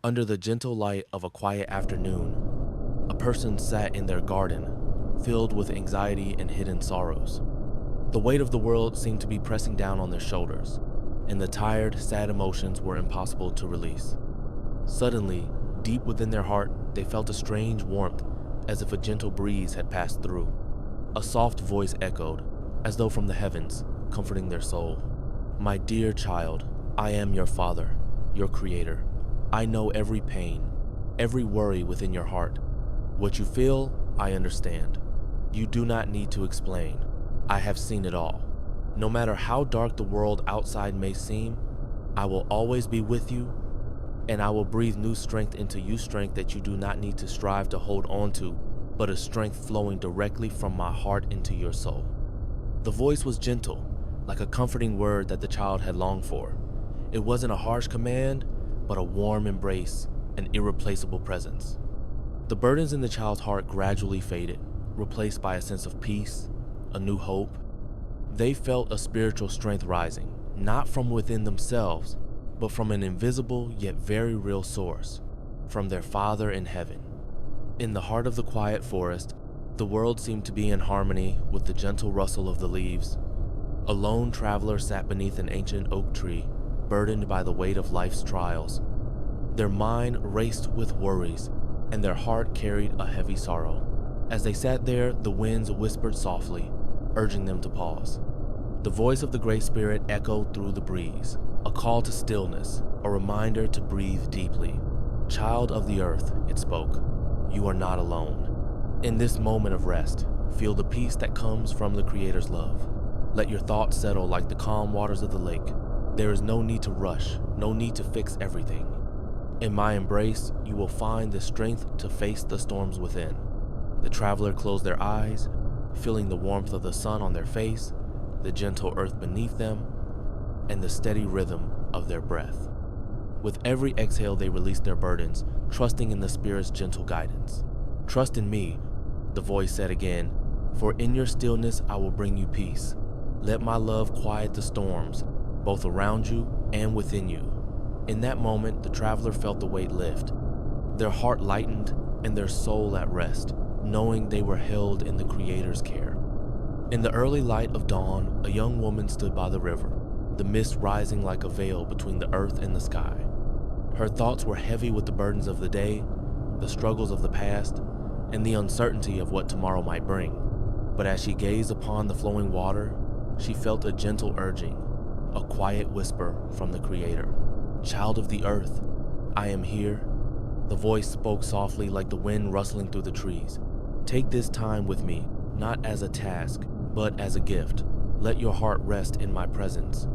Under the gentle light of a quiet afternoon, a person sat in their garden, filled with anxiety and hidden sorrows. The weight of the world seemed to be pressing down on their shoulders, and the tired, sad emotions were impossible to release. Suddenly, deep within their heart, they felt a strange warmth, as if a gentle breeze had passed through. A soft voice echoed, as though from the heavens, comforting their soul. "My dear child, I am your father, your creator. I know every pain, every worry within your heart. What you feel, I understand. You do not need to explain. I have seen it all. No matter how dark the world outside may seem, I will always be with you, and I will breathe new strength into you, strength that you do not need to strive to hold on to, but a strength flowing directly from my heart into your soul." The voice was gentle, like a comforting word that the child had longed for. It wasn't a harsh command, but a warm embrace, an irreplaceable presence. The burdens in the child's heart gradually faded, replaced by a sense of peace, a new hope. They felt a spiritual strength rising, not from within themselves, but from an invisible yet very real source, from their Father in heaven. In the heart of the quiet forest, the world seemed to be in harmony with the gentle rustle of the leaves. A lone traveler sat beneath an ancient oak tree, burdened by the weight of life's trials. Their mind raced with worries, and their heart carried a heavy sorrow. As they sat there, the winds whispered softly, urging them to pause. The voice of the Great Spirit echoed through the breeze, a call to stillness, a reminder to breathe deeply. "Child of the earth," it spoke, "you are not alone. In this moment of rest, feel the peace that comes from the Creator's love. Let your thoughts settle like the calm waters of the lake. There is no need to rush, no need to fix everything. In my embrace, you will find the strength to face the storms within." The traveler closed their eyes, feeling the warmth of the sun on their face, the gentle earth beneath them, and the steady rhythm of their breath. With every exhale, they released their burdens, trusting in the Spirit's gentle guidance. "Trust in me," the voice said again, "for in your stillness I will bring you peace. Let my love quiet the storms, both around you and within you." In that moment, the traveler felt the weight lift. Their heart lightened and their soul at rest, knowing they were held in the Creator's care. In the early light of dawn, a young woman stood by the river, the mist rising like a veil between the earth and the sky. Her thoughts were heavy with the burdens of the day, the struggles of the past, and the uncertainty of what tomorrow might bring. But as she gazed upon the flowing water, she felt a gentle urging, a quiet whisper from the Creator. "Child of the earth, I am here." The voice spoke softly like the wind rustling through the trees. "Take this time with me, not as a task, but as a gift. Let your heart rest in my presence."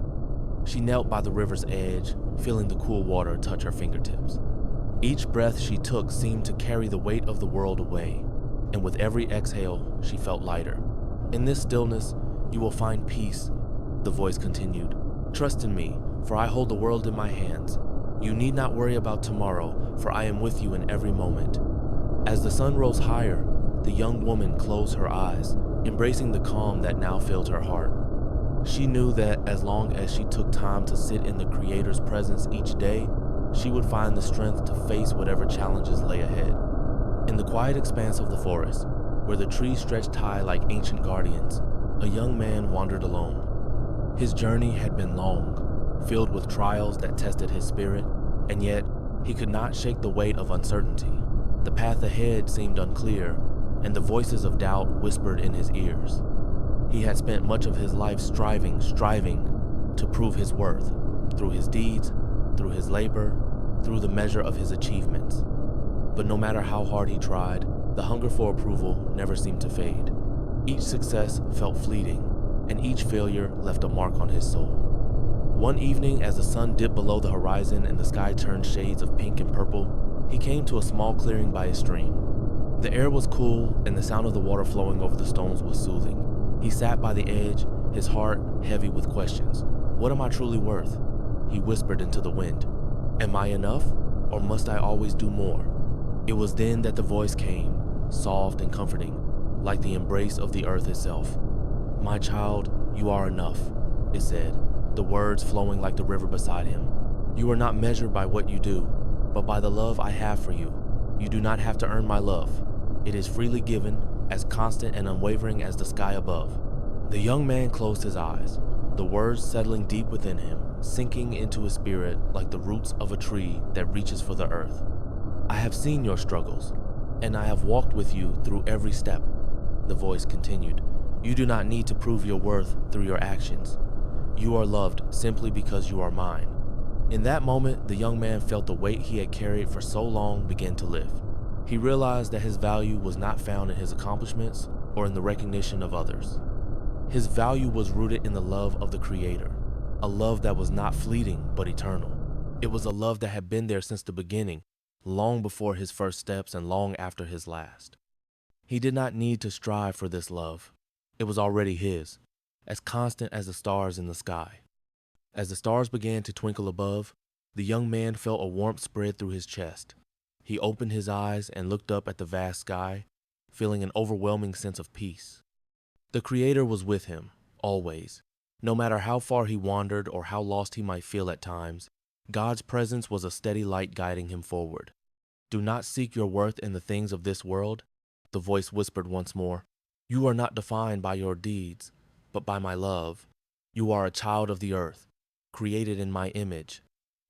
She knelt by the river's edge, feeling the cool water touch her fingertips. Each breath she took seemed to carry the weight of the world away, and with every exhale, she felt lighter. "In this stillness, you will find peace," the voice continued. "Trust in me, for I hold the world in my hands. You need not worry about tomorrow, for I am with you in every moment." As the sun rose higher, the young woman closed her eyes, embracing the calm that now filled her heart. She knew that as long as she took time to sit in the Creator's presence each day, she would find the strength to face whatever challenges lay ahead. In the quiet expanse of the forest, where the trees stretched high like ancient guardians, a young man wandered alone. His journey had been long, filled with trials that tested his spirit, and yet he could not shake the weight of uncertainty. The path ahead seemed unclear, and the voices of doubt whispered in his ears. He had spent much of his life striving to prove his worth, through his deeds, through his labor, through the measure of his achievements. But no matter how hard he tried, the hunger for approval never seemed to fade. Each success felt fleeting, and each failure left a mark on his soul. One evening, as the sun dipped below the horizon and the sky turned shades of pink and purple, he came to a small clearing by a stream. The air was cool, and the sound of the water flowing over the stones was soothing. He sat by the edge, his heart heavy with questions. "What am I truly worth?" he whispered into the wind. "Am I enough, or must I always do more?" It was then that the voice came, soft and comforting, like the embrace of the earth itself. "My child, you are enough," it said, the words flowing like the river beside him. "You are not measured by what you do, but by the love I have for you. You do not have to earn my love. It is freely given, as constant and unwavering as the sky above. The young man closed his eyes, the words settling deep within him, sinking into his spirit like the roots of a tree that reaches for the earth. I have seen your struggles, and I have walked with you through every step. The voice continued. You do not need to prove your worth through your actions. You are loved simply because you are mine. In that moment, the young man felt the weight he had carried for so long begin to lift. He realized that his value was not found in his accomplishments or in the recognition of others. His value was rooted in the love of the Creator, a love that was not fleeting but eternal. It was a love that had been there since the beginning, long before his first steps and long after his last. He did not need to strive for this love. It was already his, as constant as the stars in the sky. As the stars began to twinkle above, the young man felt a warmth spread through his chest. He opened his eyes and looked up at the vast sky, feeling an overwhelming sense of peace. The Creator was with him, always. No matter how far he wandered or how lost he might feel at times, God's presence was a steady light guiding him forward. Do not seek your worth in the things of this world, the voice whispered once more. You are not defined by your deeds, but by my love. You are a child of the earth, created in my image,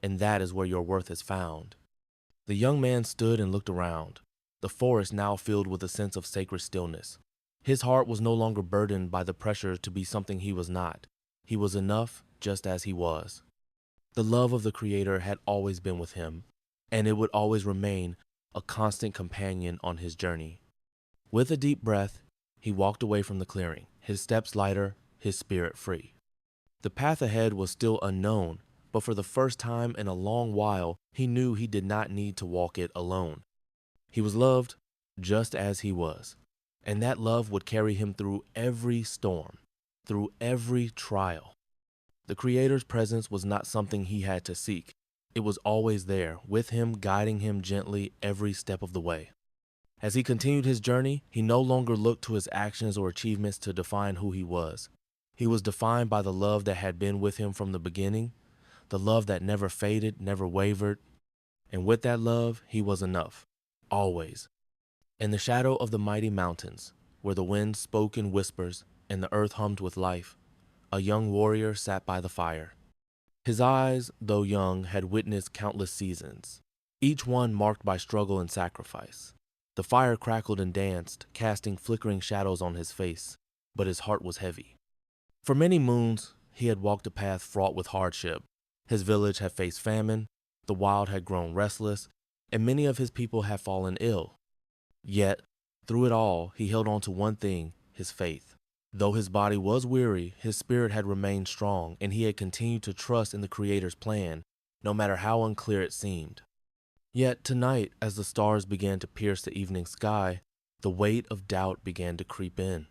and that is where your worth is found. The young man stood and looked around, the forest now filled with a sense of sacred stillness. His heart was no longer burdened by the pressure to be something he was not. He was enough just as he was. The love of the Creator had always been with him, and it would always remain a constant companion on his journey. With a deep breath, he walked away from the clearing, his steps lighter, his spirit free. The path ahead was still unknown, but for the first time in a long while, he knew he did not need to walk it alone. He was loved just as he was, and that love would carry him through every storm, through every trial. The Creator's presence was not something he had to seek. It was always there, with him, guiding him gently every step of the way. As he continued his journey, he no longer looked to his actions or achievements to define who he was. He was defined by the love that had been with him from the beginning, the love that never faded, never wavered. And with that love, he was enough, always. In the shadow of the mighty mountains, where the wind spoke in whispers and the earth hummed with life, a young warrior sat by the fire. His eyes, though young, had witnessed countless seasons, each one marked by struggle and sacrifice. The fire crackled and danced, casting flickering shadows on his face, but his heart was heavy. For many moons, he had walked a path fraught with hardship. His village had faced famine, the wild had grown restless, and many of his people had fallen ill. Yet, through it all, he held on to one thing, his faith. Though his body was weary, his spirit had remained strong, and he had continued to trust in the Creator's plan, no matter how unclear it seemed. Yet tonight, as the stars began to pierce the evening sky, the weight of doubt began to creep in.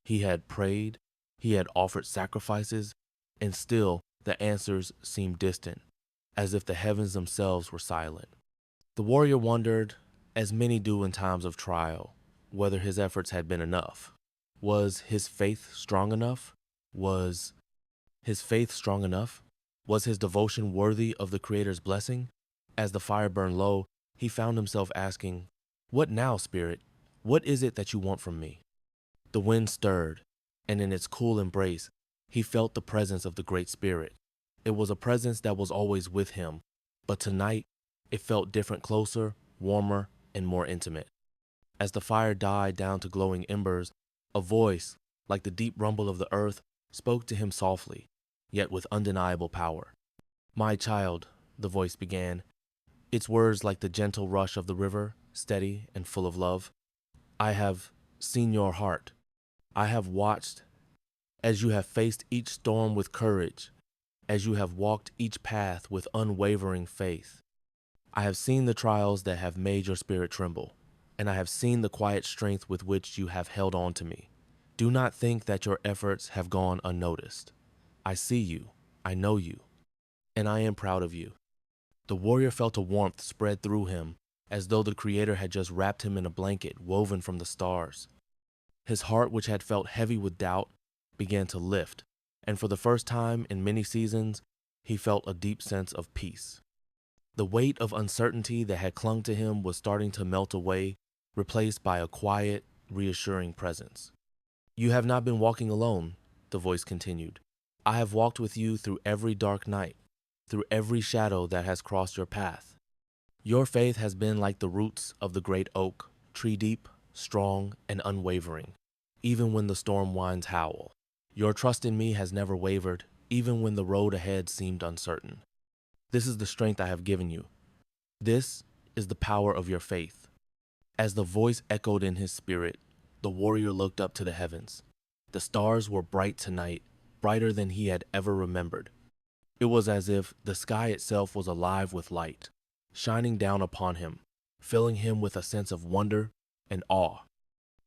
He had prayed, he had offered sacrifices, and still the answers seemed distant, as if the heavens themselves were silent. The warrior wondered, as many do in times of trial, whether his efforts had been enough. Was his faith strong enough? Was his devotion worthy of the Creator's blessing? As the fire burned low, he found himself asking, "What now, Spirit? What is it that you want from me?" The wind stirred, and in its cool embrace, he felt the presence of the Great Spirit. It was a presence that was always with him, but tonight it felt different, closer, warmer, and more intimate. As the fire died down to glowing embers, a voice, like the deep rumble of the earth, spoke to him softly, yet with undeniable power. "My child," the voice began, its words like the gentle rush of the river, steady and full of love. "I have seen your heart. I have watched as you have faced each storm with courage, as you have walked each path with unwavering faith. I have seen the trials that have made your spirit tremble, and I have seen the quiet strength with which you have held on to me. Do not think that your efforts have gone unnoticed. I see you, I know you, and I am proud of you." The warrior felt a warmth spread through him, as though the Creator had just wrapped him in a blanket woven from the stars. His heart, which had felt heavy with doubt, began to lift, and for the first time in many seasons, he felt a deep sense of peace. The weight of uncertainty that had clung to him was starting to melt away, replaced by a quiet, reassuring presence. "You have not been walking alone," the voice continued. "I have walked with you through every dark night, through every shadow that has crossed your path. Your faith has been like the roots of the great oak, tree deep, strong, and unwavering, even when the storm winds howl. Your trust in me has never wavered, even when the road ahead seemed uncertain. This is the strength I have given you. This is the power of your faith." As the voice echoed in his spirit, the warrior looked up to the heavens. The stars were bright tonight, brighter than he had ever remembered. It was as if the sky itself was alive with light, shining down upon him, filling him with a sense of wonder and awe.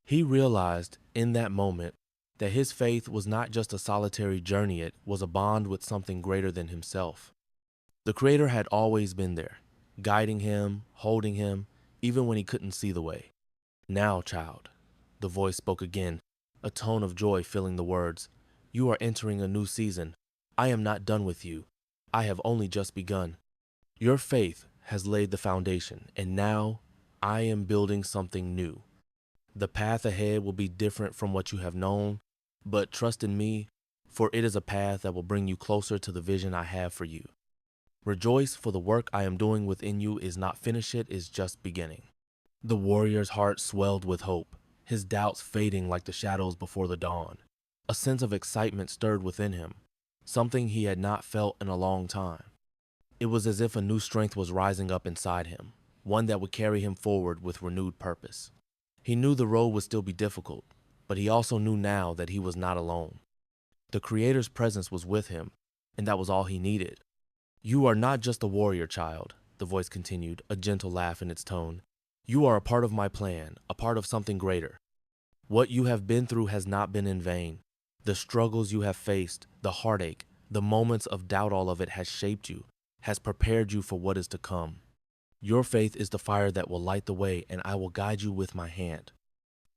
He realized in that moment that his faith was not just a solitary journey, it was a bond with something greater than himself. The Creator had always been there, guiding him, holding him, even when he couldn't see the way. "Now, child," the voice spoke again, a tone of joy filling the words. "You are entering a new season. I am not done with you. I have only just begun. Your faith has laid the foundation, and now I am building something new. The path ahead will be different from what you have known, but trust in me, for it is a path that will bring you closer to the vision I have for you. Rejoice, for the work I am doing within you is not finished, it is just beginning." The warrior's heart swelled with hope, his doubts fading like the shadows before the dawn. A sense of excitement stirred within him, something he had not felt in a long time. It was as if a new strength was rising up inside him, one that would carry him forward with renewed purpose. He knew the road would still be difficult, but he also knew now that he was not alone. The Creator's presence was with him, and that was all he needed. "You are not just a warrior, child," the voice continued, a gentle laugh in its tone. "You are a part of my plan, a part of something greater. What you have been through has not been in vain. The struggles you have faced, the heartache, the moments of doubt, all of it has shaped you, has prepared you for what is to come. Your faith is the fire that will light the way, and I will guide you with my hand."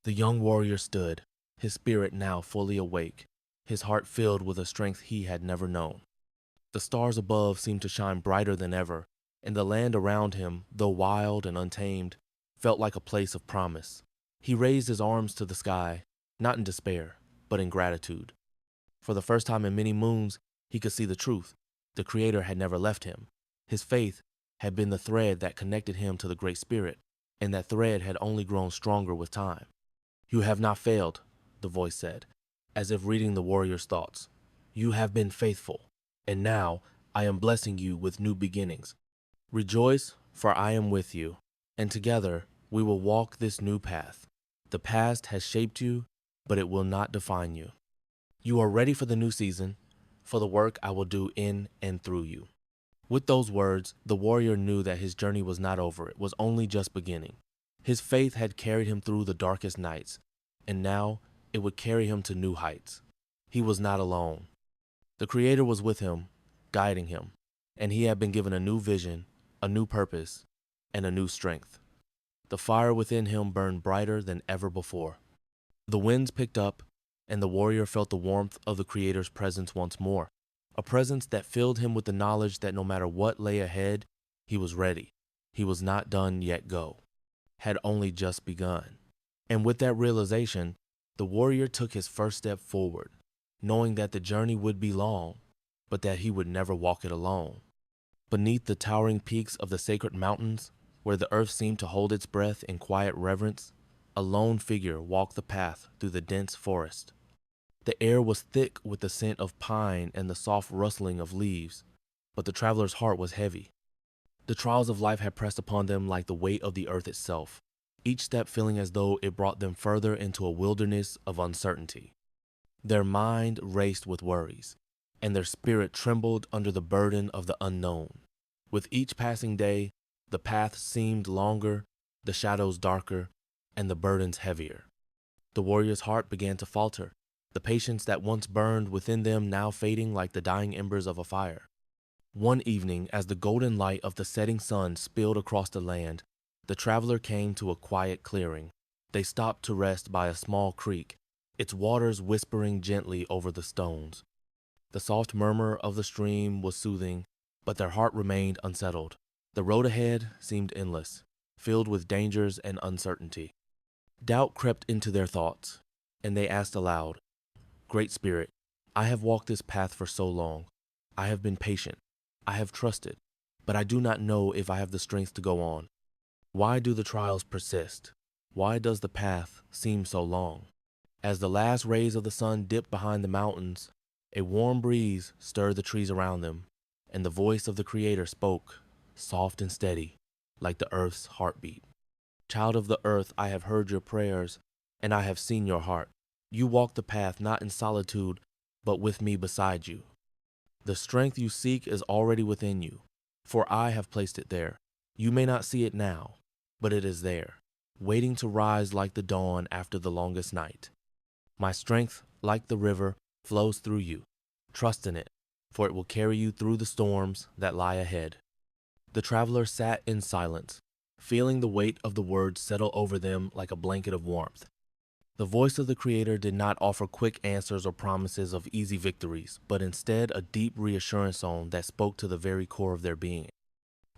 The young warrior stood, his spirit now fully awake, his heart filled with a strength he had never known. The stars above seemed to shine brighter than ever, and the land around him, though wild and untamed, felt like a place of promise. He raised his arms to the sky, not in despair, but in gratitude. For the first time in many moons, he could see the truth. The Creator had never left him. His faith had been the thread that connected him to the Great Spirit, and that thread had only grown stronger with time. "You have not failed," the voice said, as if reading the warrior's thoughts. "You have been faithful, and now I am blessing you with new beginnings. Rejoice, for I am with you, and together we will walk this new path. The past has shaped you, but it will not define you. You are ready for the new season, for the work I will do in and through you." With those words, the warrior knew that his journey was not over, it was only just beginning. His faith had carried him through the darkest nights, and now it would carry him to new heights. He was not alone. The Creator was with him, guiding him, and he had been given a new vision, a new purpose, and a new strength. The fire within him burned brighter than ever before. The winds picked up, and the warrior felt the warmth of the Creator's presence once more, a presence that filled him with the knowledge that no matter what lay ahead, he was ready. He was not done yet had only just begun. And with that realization, the warrior took his first step forward, knowing that the journey would be long, but that he would never walk it alone. Beneath the towering peaks of the sacred mountains, where the earth seemed to hold its breath in quiet reverence, a lone figure walked the path through the dense forest. The air was thick with the scent of pine and the soft rustling of leaves, but the traveler's heart was heavy. The trials of life had pressed upon them like the weight of the earth itself, each step feeling as though it brought them further into a wilderness of uncertainty. Their mind raced with worries, and their spirit trembled under the burden of the unknown. With each passing day, the path seemed longer, the shadows darker, and the burdens heavier. The warrior's heart began to falter, the patience that once burned within them now fading like the dying embers of a fire. One evening, as the golden light of the setting sun spilled across the land, the traveler came to a quiet clearing. They stopped to rest by a small creek, its waters whispering gently over the stones. The soft murmur of the stream was soothing, but their heart remained unsettled. The road ahead seemed endless, filled with dangers and uncertainty. Doubt crept into their thoughts, and they asked aloud, "Great Spirit, I have walked this path for so long. I have been patient. I have trusted, but I do not know if I have the strength to go on. Why do the trials persist? Why does the path seem so long?" As the last rays of the sun dipped behind the mountains, a warm breeze stirred the trees around them, and the voice of the Creator spoke, soft and steady, like the earth's heartbeat. "Child of the earth, I have heard your prayers, and I have seen your heart. You walk the path not in solitude, but with me beside you. The strength you seek is already within you, for I have placed it there. You may not see it now, but it is there, waiting to rise like the dawn after the longest night. My strength, like the river, flows through you. Trust in it, for it will carry you through the storms that lie ahead." The traveler sat in silence, feeling the weight of the words settle over them like a blanket of warmth. The voice of the Creator did not offer quick answers or promises of easy victories, but instead a deep reassurance tone that spoke to the very core of their being.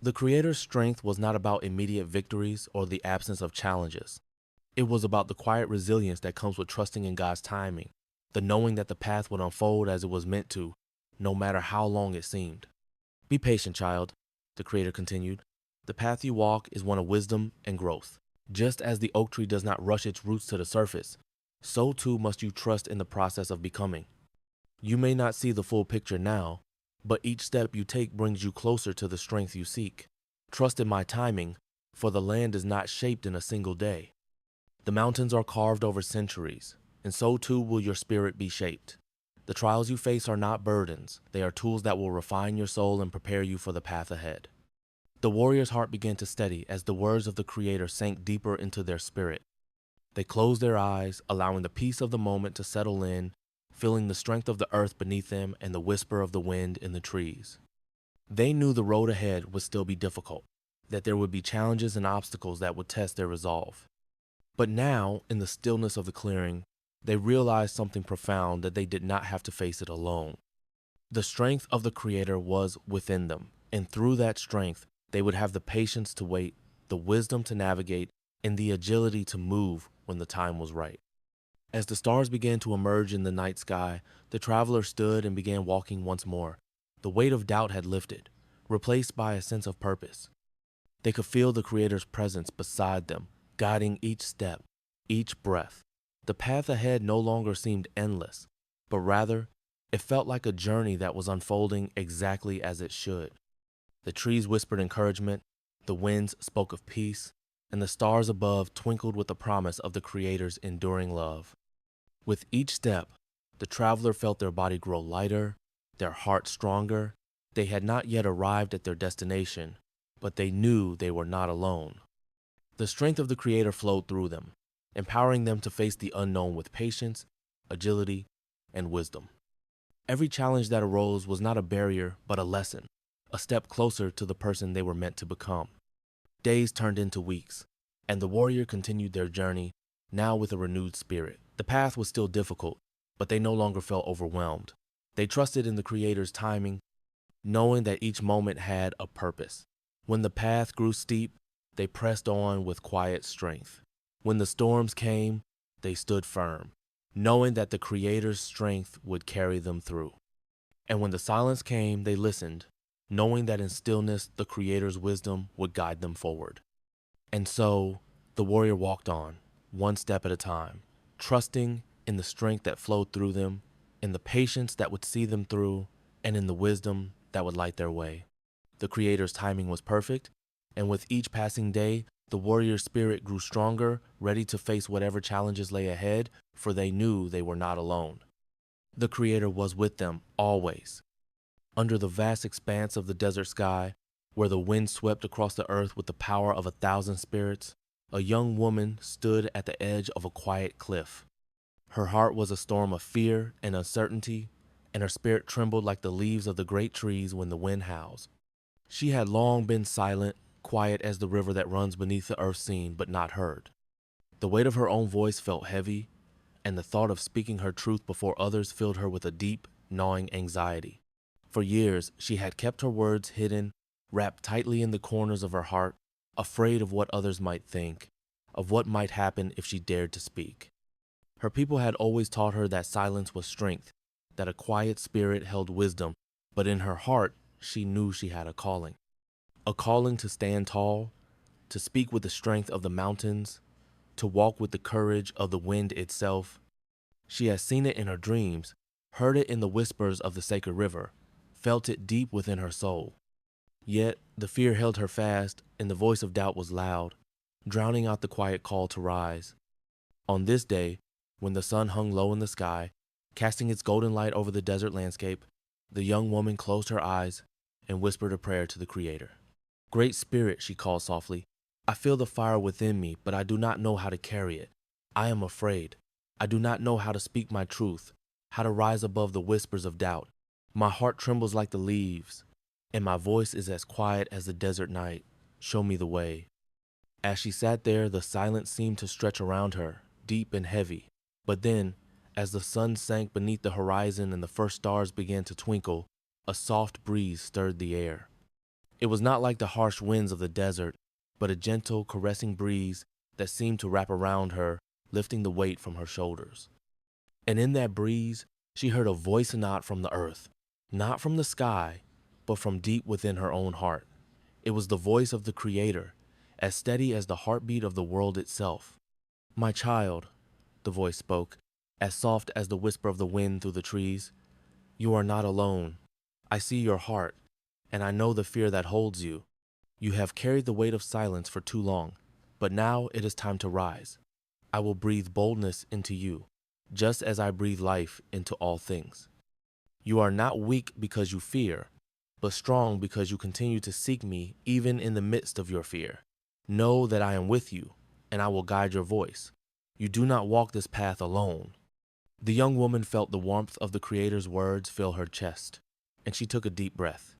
The Creator's strength was not about immediate victories or the absence of challenges. It was about the quiet resilience that comes with trusting in God's timing, the knowing that the path would unfold as it was meant to, no matter how long it seemed. "Be patient, child," the Creator continued. "The path you walk is one of wisdom and growth. Just as the oak tree does not rush its roots to the surface, so too must you trust in the process of becoming. You may not see the full picture now, but each step you take brings you closer to the strength you seek. Trust in my timing, for the land is not shaped in a single day. The mountains are carved over centuries, and so too will your spirit be shaped. The trials you face are not burdens, they are tools that will refine your soul and prepare you for the path ahead." The warrior's heart began to steady as the words of the Creator sank deeper into their spirit. They closed their eyes, allowing the peace of the moment to settle in, feeling the strength of the earth beneath them and the whisper of the wind in the trees. They knew the road ahead would still be difficult, that there would be challenges and obstacles that would test their resolve. But now, in the stillness of the clearing, they realized something profound, that they did not have to face it alone. The strength of the Creator was within them, and through that strength, they would have the patience to wait, the wisdom to navigate, and the agility to move when the time was right. As the stars began to emerge in the night sky, the traveler stood and began walking once more. The weight of doubt had lifted, replaced by a sense of purpose. They could feel the Creator's presence beside them, guiding each step, each breath. The path ahead no longer seemed endless, but rather, it felt like a journey that was unfolding exactly as it should. The trees whispered encouragement, the winds spoke of peace, and the stars above twinkled with the promise of the Creator's enduring love. With each step, the traveler felt their body grow lighter, their heart stronger. They had not yet arrived at their destination, but they knew they were not alone. The strength of the Creator flowed through them, empowering them to face the unknown with patience, agility, and wisdom. Every challenge that arose was not a barrier, but a lesson, a step closer to the person they were meant to become. Days turned into weeks, and the warrior continued their journey, now with a renewed spirit. The path was still difficult, but they no longer felt overwhelmed. They trusted in the Creator's timing, knowing that each moment had a purpose. When the path grew steep, they pressed on with quiet strength. When the storms came, they stood firm, knowing that the Creator's strength would carry them through. And when the silence came, they listened, knowing that in stillness the Creator's wisdom would guide them forward. And so, the warrior walked on, one step at a time, trusting in the strength that flowed through them, in the patience that would see them through, and in the wisdom that would light their way. The Creator's timing was perfect, and with each passing day, the warrior's spirit grew stronger, ready to face whatever challenges lay ahead, for they knew they were not alone. The Creator was with them always. Under the vast expanse of the desert sky, where the wind swept across the earth with the power of 1,000 spirits, a young woman stood at the edge of a quiet cliff. Her heart was a storm of fear and uncertainty, and her spirit trembled like the leaves of the great trees when the wind howls. She had long been silent, quiet as the river that runs beneath the earth, seen but not heard. The weight of her own voice felt heavy, and the thought of speaking her truth before others filled her with a deep, gnawing anxiety. For years, she had kept her words hidden, wrapped tightly in the corners of her heart, afraid of what others might think, of what might happen if she dared to speak. Her people had always taught her that silence was strength, that a quiet spirit held wisdom, but in her heart, she knew she had a calling to stand tall, to speak with the strength of the mountains, to walk with the courage of the wind itself. She had seen it in her dreams, heard it in the whispers of the sacred river, felt it deep within her soul. Yet the fear held her fast, and the voice of doubt was loud, drowning out the quiet call to rise. On this day, when the sun hung low in the sky, casting its golden light over the desert landscape, the young woman closed her eyes and whispered a prayer to the Creator. "Great Spirit," she called softly, "I feel the fire within me, but I do not know how to carry it. I am afraid. I do not know how to speak my truth, how to rise above the whispers of doubt. My heart trembles like the leaves, and my voice is as quiet as the desert night. Show me the way." As she sat there, the silence seemed to stretch around her, deep and heavy. But then, as the sun sank beneath the horizon and the first stars began to twinkle, a soft breeze stirred the air. It was not like the harsh winds of the desert, but a gentle, caressing breeze that seemed to wrap around her, lifting the weight from her shoulders. And in that breeze, she heard a voice not from the earth, not from the sky, but from deep within her own heart. It was the voice of the Creator, as steady as the heartbeat of the world itself. "My child," the voice spoke, as soft as the whisper of the wind through the trees, "you are not alone. I see your heart, and I know the fear that holds you. You have carried the weight of silence for too long, but now it is time to rise. I will breathe boldness into you, just as I breathe life into all things. You are not weak because you fear, but strong because you continue to seek me even in the midst of your fear. Know that I am with you, and I will guide your voice. You do not walk this path alone." The young woman felt the warmth of the Creator's words fill her chest, and she took a deep breath.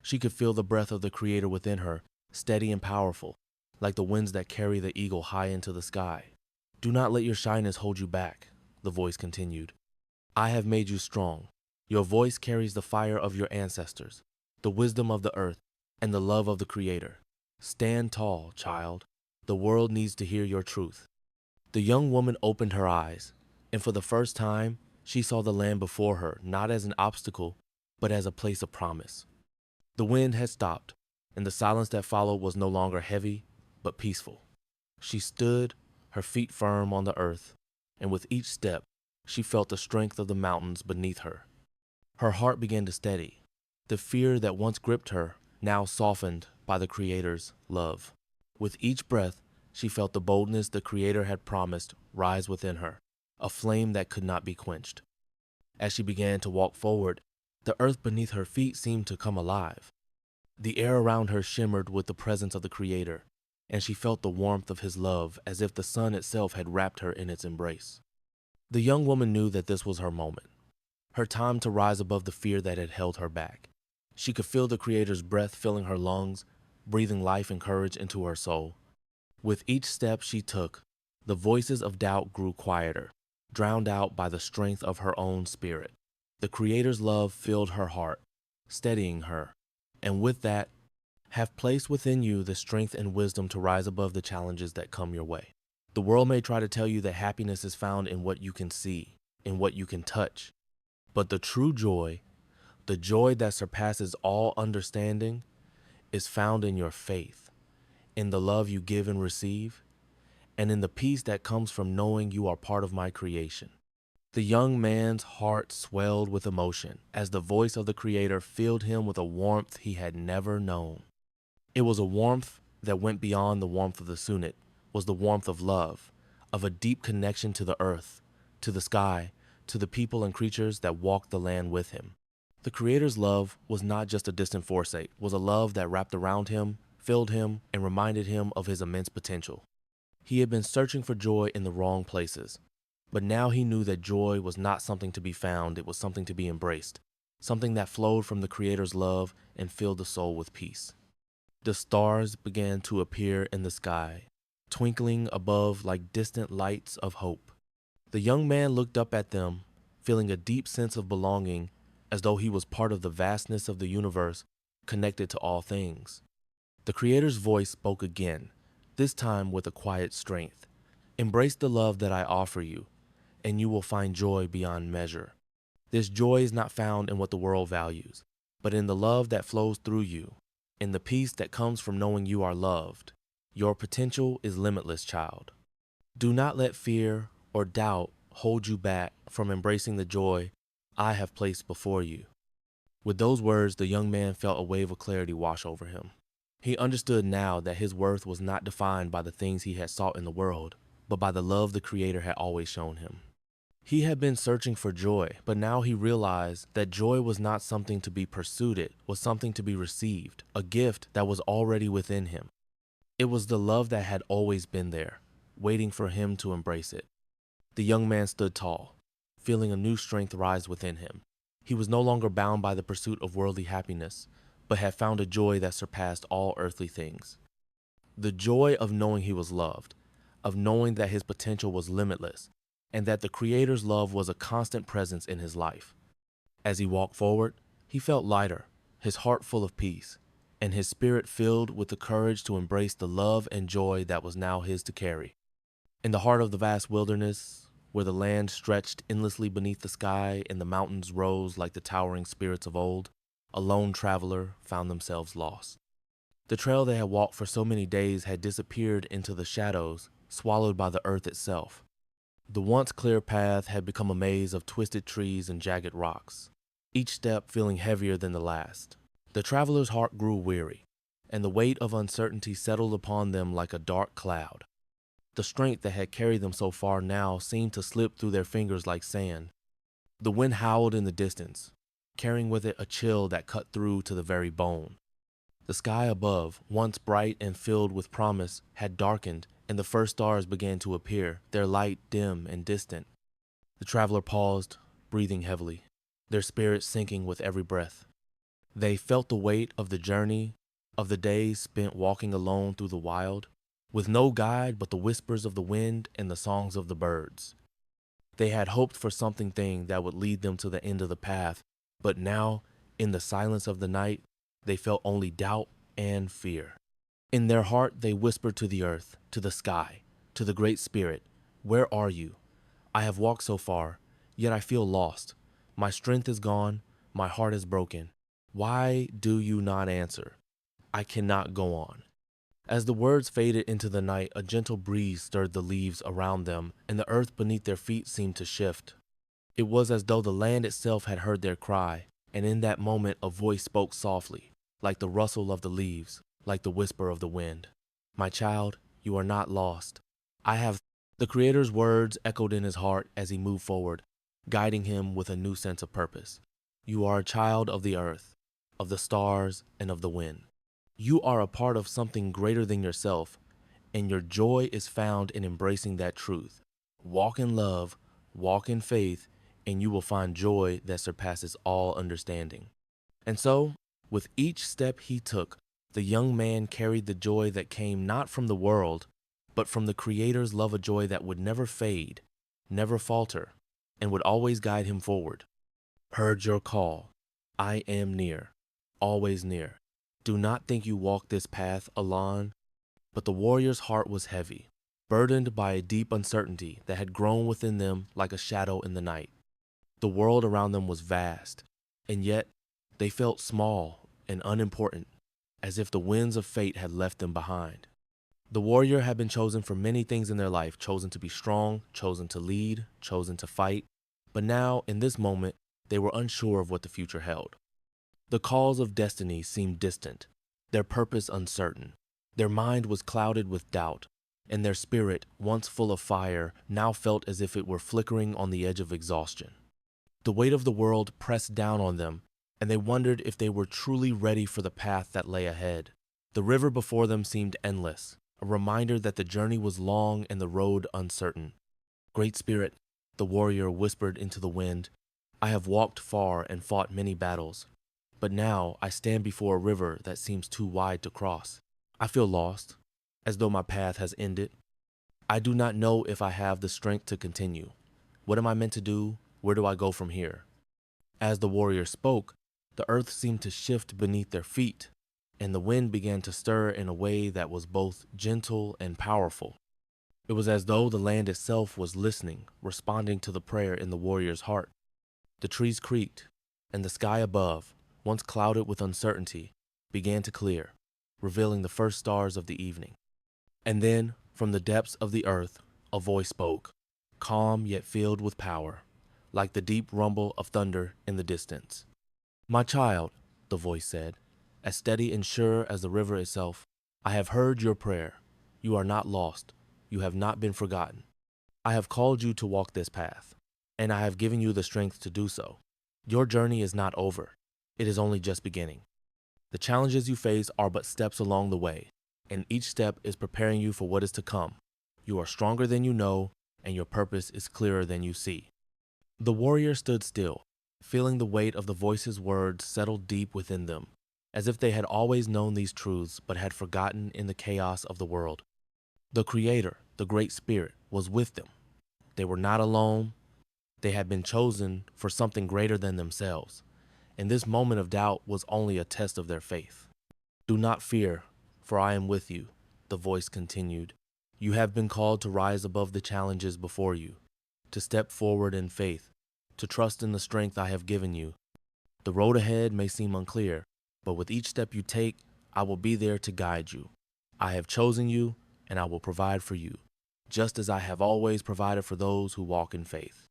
She could feel the breath of the Creator within her, steady and powerful, like the winds that carry the eagle high into the sky. "Do not let your shyness hold you back," the voice continued. "I have made you strong. Your voice carries the fire of your ancestors, the wisdom of the earth, and the love of the Creator. Stand tall, child. The world needs to hear your truth." The young woman opened her eyes, and for the first time, she saw the land before her not as an obstacle, but as a place of promise. The wind had stopped, and the silence that followed was no longer heavy, but peaceful. She stood, her feet firm on the earth, and with each step, she felt the strength of the mountains beneath her. Her heart began to steady. The fear that once gripped her now softened by the Creator's love. With each breath, she felt the boldness the Creator had promised rise within her, a flame that could not be quenched. As she began to walk forward, the earth beneath her feet seemed to come alive. The air around her shimmered with the presence of the Creator, and she felt the warmth of His love as if the sun itself had wrapped her in its embrace. The young woman knew that this was her moment, her time to rise above the fear that had held her back. She could feel the Creator's breath filling her lungs, breathing life and courage into her soul. With each step she took, the voices of doubt grew quieter, drowned out by the strength of her own spirit. The Creator's love filled her heart, steadying her, and with that, have placed within you the strength and wisdom to rise above the challenges that come your way. The world may try to tell you that happiness is found in what you can see, in what you can touch, but the true joy, the joy that surpasses all understanding, is found in your faith, in the love you give and receive, and in the peace that comes from knowing you are part of my creation. The young man's heart swelled with emotion as the voice of the Creator filled him with a warmth he had never known. It was a warmth that went beyond the warmth of the sunnet, was the warmth of love, of a deep connection to the earth, to the sky, to the people and creatures that walked the land with him. The Creator's love was not just a distant foresight, was a love that wrapped around him, filled him, and reminded him of his immense potential. He had been searching for joy in the wrong places, but now he knew that joy was not something to be found, it was something to be embraced, something that flowed from the Creator's love and filled the soul with peace. The stars began to appear in the sky, twinkling above like distant lights of hope. The young man looked up at them, feeling a deep sense of belonging, as though he was part of the vastness of the universe connected to all things. The Creator's voice spoke again, this time with a quiet strength. Embrace the love that I offer you, and you will find joy beyond measure. This joy is not found in what the world values, but in the love that flows through you, in the peace that comes from knowing you are loved. Your potential is limitless, child. Do not let fear or doubt hold you back from embracing the joy I have placed before you. With those words, the young man felt a wave of clarity wash over him. He understood now that his worth was not defined by the things he had sought in the world, but by the love the Creator had always shown him. He had been searching for joy, but now he realized that joy was not something to be pursued, it was something to be received, a gift that was already within him. It was the love that had always been there, waiting for him to embrace it. The young man stood tall, feeling a new strength rise within him. He was no longer bound by the pursuit of worldly happiness, but had found a joy that surpassed all earthly things. The joy of knowing he was loved, of knowing that his potential was limitless, and that the Creator's love was a constant presence in his life. As he walked forward, he felt lighter, his heart full of peace, and his spirit filled with the courage to embrace the love and joy that was now his to carry. In the heart of the vast wilderness, where the land stretched endlessly beneath the sky and the mountains rose like the towering spirits of old, a lone traveler found themselves lost. The trail they had walked for so many days had disappeared into the shadows, swallowed by the earth itself. The once clear path had become a maze of twisted trees and jagged rocks, each step feeling heavier than the last. The traveler's heart grew weary, and the weight of uncertainty settled upon them like a dark cloud. The strength that had carried them so far now seemed to slip through their fingers like sand. The wind howled in the distance, carrying with it a chill that cut through to the very bone. The sky above, once bright and filled with promise, had darkened, and the first stars began to appear, their light dim and distant. The traveler paused, breathing heavily, their spirits sinking with every breath. They felt the weight of the journey, of the days spent walking alone through the wild, with no guide but the whispers of the wind and the songs of the birds. They had hoped for something that would lead them to the end of the path, but now, in the silence of the night, they felt only doubt and fear. In their heart, they whispered to the earth, to the sky, to the Great Spirit, "Where are you? I have walked so far, yet I feel lost. My strength is gone, my heart is broken. Why do you not answer? I cannot go on." As the words faded into the night, a gentle breeze stirred the leaves around them, and the earth beneath their feet seemed to shift. It was as though the land itself had heard their cry, and in that moment a voice spoke softly, like the rustle of the leaves, like the whisper of the wind. "My child, you are not lost. I have..." The Creator's words echoed in his heart as he moved forward, guiding him with a new sense of purpose. "You are a child of the earth, of the stars, and of the wind. You are a part of something greater than yourself, and your joy is found in embracing that truth. Walk in love, walk in faith, and you will find joy that surpasses all understanding." And so, with each step he took, the young man carried the joy that came not from the world, but from the Creator's love, a joy that would never fade, never falter, and would always guide him forward. "Heard your call. I am near, always near. Do not think you walk this path alone." But the warrior's heart was heavy, burdened by a deep uncertainty that had grown within them like a shadow in the night. The world around them was vast, and yet they felt small and unimportant, as if the winds of fate had left them behind. The warrior had been chosen for many things in their life, chosen to be strong, chosen to lead, chosen to fight. But now, in this moment, they were unsure of what the future held. The calls of destiny seemed distant, their purpose uncertain. Their mind was clouded with doubt, and their spirit, once full of fire, now felt as if it were flickering on the edge of exhaustion. The weight of the world pressed down on them, and they wondered if they were truly ready for the path that lay ahead. The river before them seemed endless, a reminder that the journey was long and the road uncertain. "Great Spirit," the warrior whispered into the wind, "I have walked far and fought many battles, but now I stand before a river that seems too wide to cross. I feel lost, as though my path has ended. I do not know if I have the strength to continue. What am I meant to do? Where do I go from here?" As the warrior spoke, The earth seemed to shift beneath their feet, and the wind began to stir in a way that was both gentle and powerful. It was as though the land itself was listening, responding to the prayer in the warrior's heart. The trees creaked, and the sky above, once clouded with uncertainty, began to clear, revealing the first stars of the evening. And then, from the depths of the earth, a voice spoke, calm yet filled with power, like the deep rumble of thunder in the distance. "My child," the voice said, as steady and sure as the river itself, "I have heard your prayer. You are not lost. You have not been forgotten. I have called you to walk this path, and I have given you the strength to do so. Your journey is not over. It is only just beginning. The challenges you face are but steps along the way, and each step is preparing you for what is to come. You are stronger than you know, and your purpose is clearer than you see." The warrior stood still, feeling the weight of the voice's words settle deep within them, as if they had always known these truths but had forgotten in the chaos of the world. The Creator, the Great Spirit, was with them. They were not alone. They had been chosen for something greater than themselves, and this moment of doubt was only a test of their faith. "Do not fear, for I am with you," the voice continued. "You have been called to rise above the challenges before you, to step forward in faith, to trust in the strength I have given you. The road ahead may seem unclear, but with each step you take, I will be there to guide you. I have chosen you, and I will provide for you, just as I have always provided for those who walk in faith.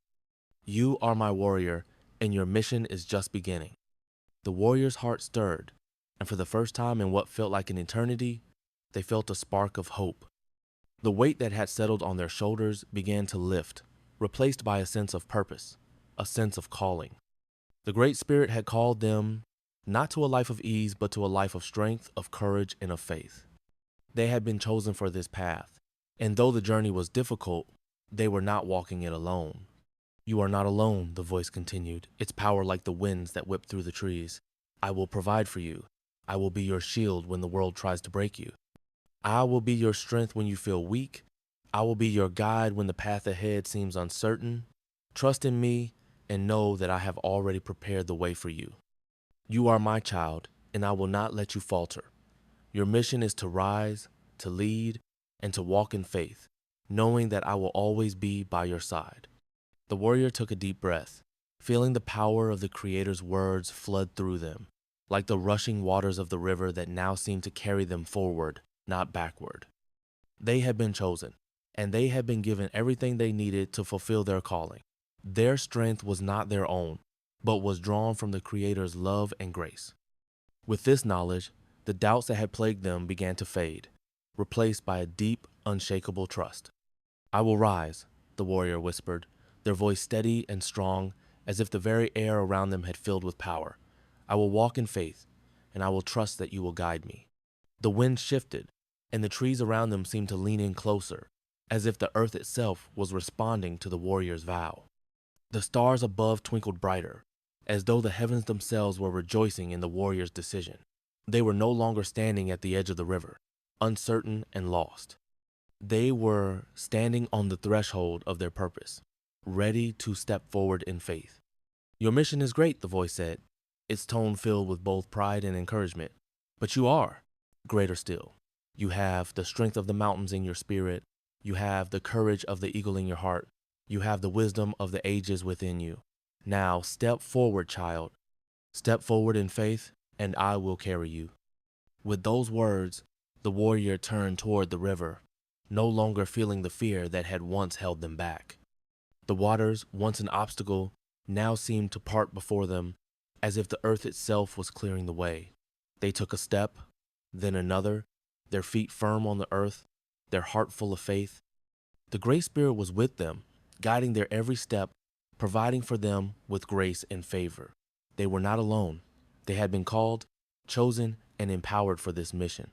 You are my warrior, and your mission is just beginning." The warrior's heart stirred, and for the first time in what felt like an eternity, they felt a spark of hope. The weight that had settled on their shoulders began to lift, replaced by a sense of purpose, a sense of calling. The Great Spirit had called them not to a life of ease, but to a life of strength, of courage, and of faith. They had been chosen for this path, and though the journey was difficult, they were not walking it alone. "You are not alone," the voice continued, its power like the winds that whip through the trees. "I will provide for you. I will be your shield when the world tries to break you. I will be your strength when you feel weak. I will be your guide when the path ahead seems uncertain. Trust in me and know that I have already prepared the way for you. You are my child, and I will not let you falter. Your mission is to rise, to lead, and to walk in faith, knowing that I will always be by your side." The warrior took a deep breath, feeling the power of the Creator's words flood through them, like the rushing waters of the river that now seemed to carry them forward, not backward. They had been chosen, and they had been given everything they needed to fulfill their calling. Their strength was not their own, but was drawn from the Creator's love and grace. With this knowledge, the doubts that had plagued them began to fade, replaced by a deep, unshakable trust. "I will rise," the warrior whispered, their voice steady and strong, as if the very air around them had filled with power. "I will walk in faith, and I will trust that you will guide me." The wind shifted, and the trees around them seemed to lean in closer, as if the earth itself was responding to the warrior's vow. The stars above twinkled brighter, as though the heavens themselves were rejoicing in the warrior's decision. They were no longer standing at the edge of the river, uncertain and lost. They were standing on the threshold of their purpose, ready to step forward in faith. "Your mission is great," the voice said, its tone filled with both pride and encouragement. "But you are greater still. You have the strength of the mountains in your spirit. You have the courage of the eagle in your heart. You have the wisdom of the ages within you. Now step forward, child. Step forward in faith, and I will carry you." With those words, the warrior turned toward the river, no longer feeling the fear that had once held them back. The waters, once an obstacle, now seemed to part before them, as if the earth itself was clearing the way. They took a step, then another, their feet firm on the earth, their heart full of faith. The Great Spirit was with them, guiding their every step, providing for them with grace and favor. They were not alone. They had been called, chosen, and empowered for this mission.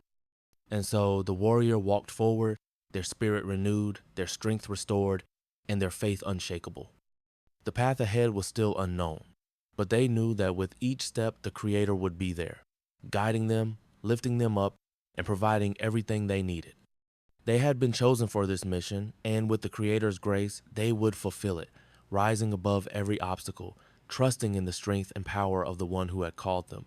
And so the warrior walked forward, their spirit renewed, their strength restored, and their faith unshakable. The path ahead was still unknown, but they knew that with each step the Creator would be there, guiding them, lifting them up, and providing everything they needed. They had been chosen for this mission, and with the Creator's grace, they would fulfill it, rising above every obstacle, trusting in the strength and power of the one who had called them.